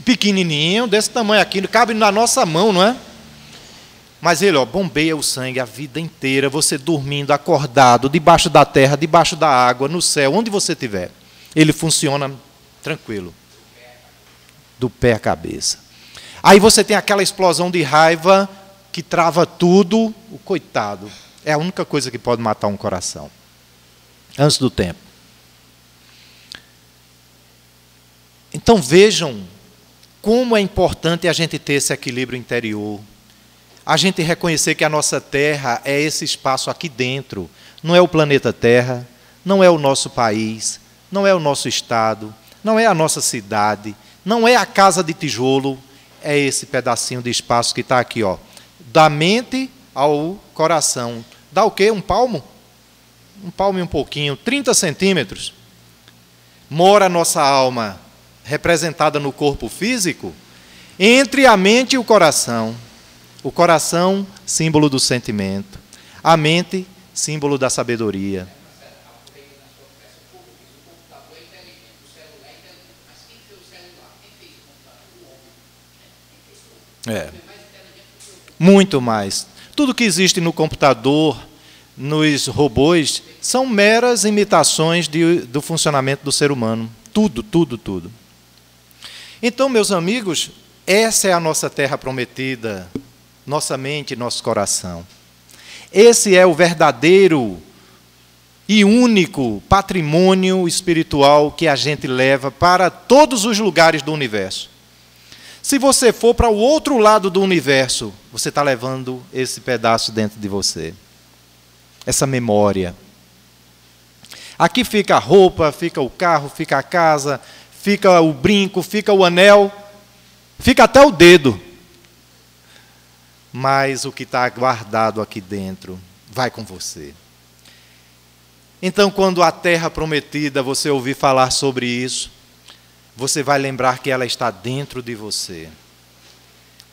Pequenininho, desse tamanho aqui, cabe na nossa mão, não é? Mas ele, bombeia o sangue a vida inteira, você dormindo, acordado, debaixo da terra, debaixo da água, no céu, onde você estiver. Ele funciona tranquilo. Do pé à cabeça. Aí você tem aquela explosão de raiva que trava tudo, o coitado. É a única coisa que pode matar um coração. Antes do tempo. Então vejam como é importante a gente ter esse equilíbrio interior. A gente reconhecer que a nossa terra é esse espaço aqui dentro. Não é o planeta Terra, não é o nosso país, não é o nosso estado, não é a nossa cidade, não é a casa de tijolo, é esse pedacinho de espaço que está aqui, ó, da mente ao coração. Dá o quê? Um palmo? Um palmo e um pouquinho, 30 centímetros. Mora a nossa alma, representada no corpo físico, entre a mente e o coração. O coração, símbolo do sentimento. A mente, símbolo da sabedoria. É. Muito mais. Tudo que existe no computador, nos robôs, são meras imitações do funcionamento do ser humano. Tudo, tudo, tudo. Então, meus amigos, essa é a nossa terra prometida, nossa mente e nosso coração. Esse é o verdadeiro e único patrimônio espiritual que a gente leva para todos os lugares do universo. Se você for para o outro lado do universo, você está levando esse pedaço dentro de você. Essa memória. Aqui fica a roupa, fica o carro, fica a casa, fica o brinco, fica o anel, fica até o dedo. Mas o que está guardado aqui dentro vai com você. Então, quando a terra prometida, você ouvir falar sobre isso, você vai lembrar que ela está dentro de você.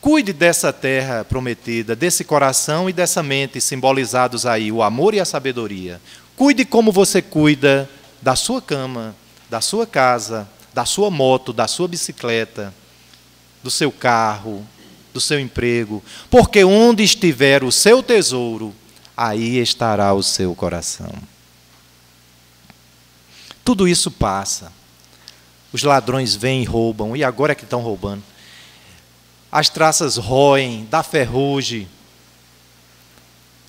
Cuide dessa terra prometida, desse coração e dessa mente simbolizados aí, o amor e a sabedoria. Cuide como você cuida da sua cama, da sua casa, da sua moto, da sua bicicleta, do seu carro, do seu emprego. Porque onde estiver o seu tesouro, aí estará o seu coração. Tudo isso passa. Os ladrões vêm e roubam, e agora é que estão roubando. As traças roem, dá ferrugem.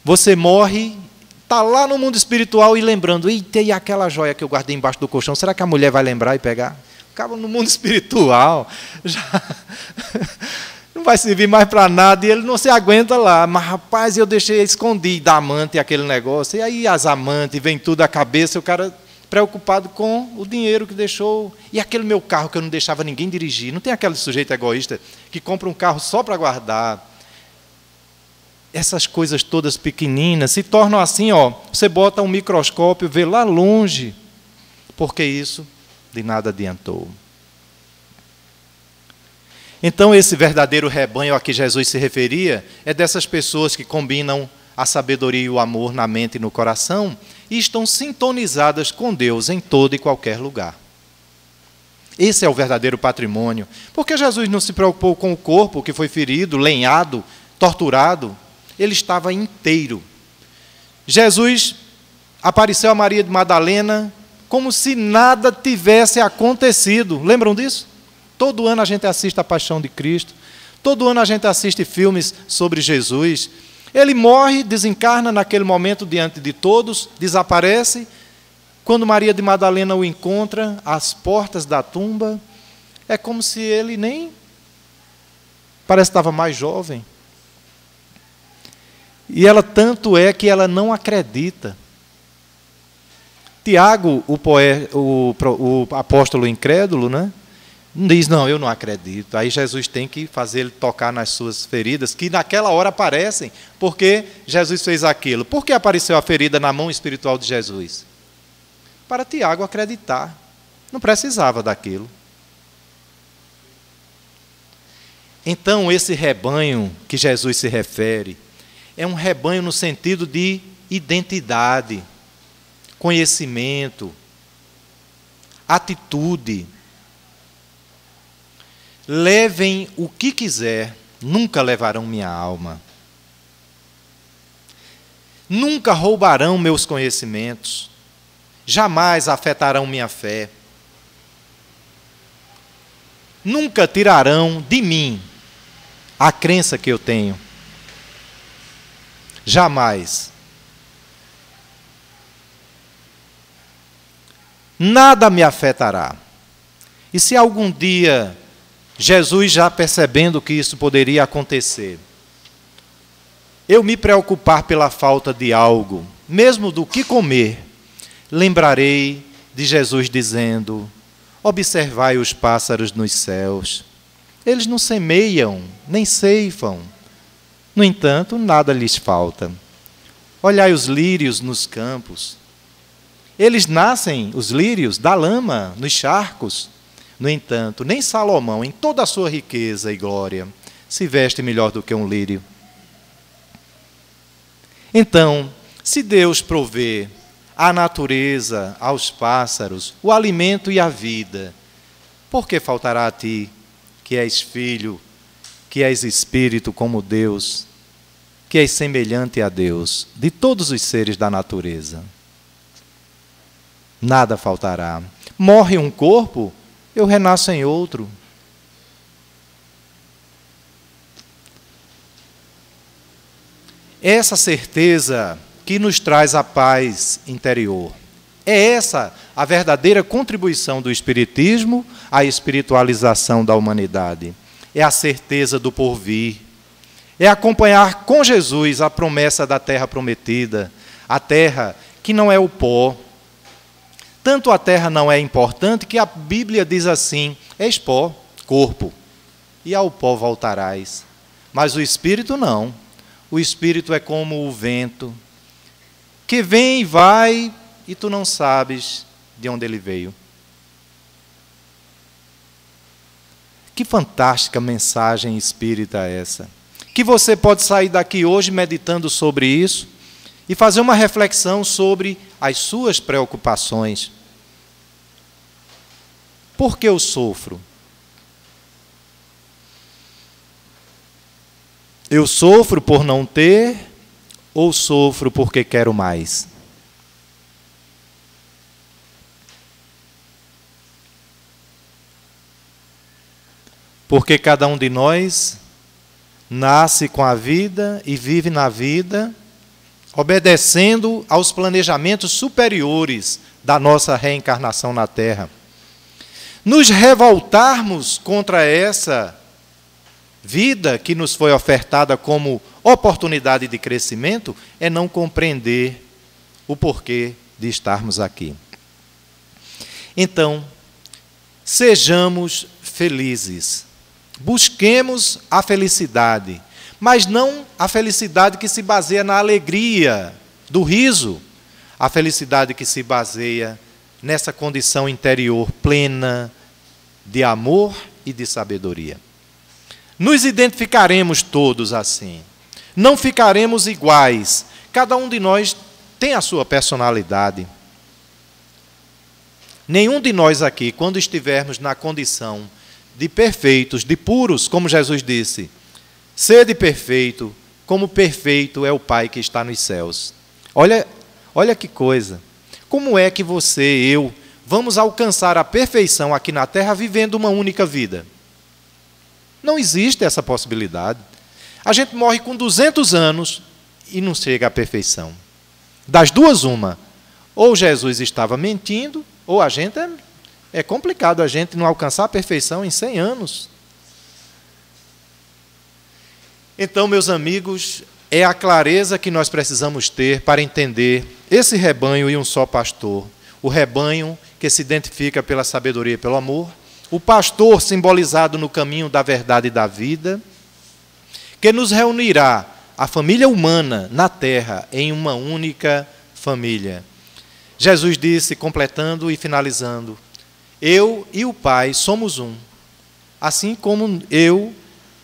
Você morre, está lá no mundo espiritual e lembrando, eita, e aquela joia que eu guardei embaixo do colchão, será que a mulher vai lembrar e pegar? Acaba no mundo espiritual, já não vai servir mais para nada, e ele não se aguenta lá. Mas, rapaz, eu deixei escondido a amante aquele negócio, e aí as amantes, vem tudo à cabeça, o cara preocupado com o dinheiro que deixou. E aquele meu carro que eu não deixava ninguém dirigir. Não tem aquele sujeito egoísta que compra um carro só para guardar. Essas coisas todas pequeninas se tornam assim, ó, você bota um microscópio, vê lá longe, porque isso de nada adiantou. Então, esse verdadeiro rebanho a que Jesus se referia é dessas pessoas que combinam a sabedoria e o amor na mente e no coração e estão sintonizadas com Deus em todo e qualquer lugar. Esse é o verdadeiro patrimônio. Porque Jesus não se preocupou com o corpo que foi ferido, lenhado, torturado. Ele estava inteiro. Jesus apareceu a Maria de Madalena como se nada tivesse acontecido. Lembram disso? Todo ano a gente assiste a Paixão de Cristo. Todo ano a gente assiste filmes sobre Jesus. Ele morre, desencarna naquele momento diante de todos, desaparece. Quando Maria de Madalena o encontra às portas da tumba, é como se ele nem... Parece que estava mais jovem. E ela tanto é que ela não acredita. Tiago, o apóstolo incrédulo, né? Diz, não, eu não acredito. Aí Jesus tem que fazer ele tocar nas suas feridas, que naquela hora aparecem, porque Jesus fez aquilo. Por que apareceu a ferida na mão espiritual de Jesus? Para Tiago acreditar. Não precisava daquilo. Então, esse rebanho que Jesus se refere, é um rebanho no sentido de identidade, conhecimento, atitude. Levem o que quiser, nunca levarão minha alma. Nunca roubarão meus conhecimentos. Jamais afetarão minha fé. Nunca tirarão de mim a crença que eu tenho. Jamais. nada me afetará. E se algum dia, Jesus já percebendo que isso poderia acontecer, eu me preocupar pela falta de algo, mesmo do que comer, lembrarei de Jesus dizendo: observai os pássaros nos céus. Eles não semeiam, nem ceifam. No entanto, nada lhes falta. Olhai os lírios nos campos. Eles nascem, os lírios, da lama, nos charcos. No entanto, nem Salomão, em toda a sua riqueza e glória, se veste melhor do que um lírio. Então, se Deus provê à natureza, aos pássaros, o alimento e a vida, por que faltará a ti, que és filho, que és espírito como Deus, que és semelhante a Deus, de todos os seres da natureza? Nada faltará. Morre um corpo, eu renasço em outro. Essa certeza que nos traz a paz interior. É essa a verdadeira contribuição do Espiritismo à espiritualização da humanidade. É a certeza do porvir. É acompanhar com Jesus a promessa da terra prometida, a terra que não é o pó. Tanto a terra não é importante que a Bíblia diz assim: és pó, corpo, e ao pó voltarás. Mas o Espírito não. O Espírito é como o vento, que vem e vai, e tu não sabes de onde ele veio. Que fantástica mensagem espírita é essa. Que você pode sair daqui hoje meditando sobre isso e fazer uma reflexão sobre as suas preocupações. Por que eu sofro? Eu sofro por não ter ou sofro porque quero mais? Porque cada um de nós nasce com a vida e vive na vida, obedecendo aos planejamentos superiores da nossa reencarnação na Terra. Nos revoltarmos contra essa vida que nos foi ofertada como oportunidade de crescimento é não compreender o porquê de estarmos aqui. Então, sejamos felizes. Busquemos a felicidade, mas não a felicidade que se baseia na alegria do riso, a felicidade que se baseia nessa condição interior plena de amor e de sabedoria. Nos identificaremos todos assim. Não ficaremos iguais. Cada um de nós tem a sua personalidade. Nenhum de nós aqui, quando estivermos na condição de perfeitos, de puros, como Jesus disse, sede perfeito, como perfeito é o Pai que está nos céus. Olha que coisa. Como é que você e eu vamos alcançar a perfeição aqui na Terra vivendo uma única vida? Não existe essa possibilidade. A gente morre com 200 anos e não chega à perfeição. Das duas, uma. Ou Jesus estava mentindo, ou a gente é complicado a gente não alcançar a perfeição em 100 anos. Então, meus amigos, é a clareza que nós precisamos ter para entender esse rebanho e um só pastor. O rebanho que se identifica pela sabedoria e pelo amor, o pastor simbolizado no caminho da verdade e da vida, que nos reunirá a família humana na terra em uma única família. Jesus disse, completando e finalizando: eu e o Pai somos um, assim como eu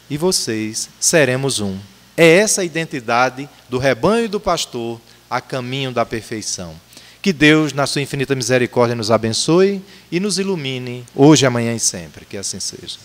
e vocês seremos um. É essa a identidade do rebanho e do pastor a caminho da perfeição. Que Deus, na sua infinita misericórdia, nos abençoe e nos ilumine hoje, amanhã e sempre. Que assim seja.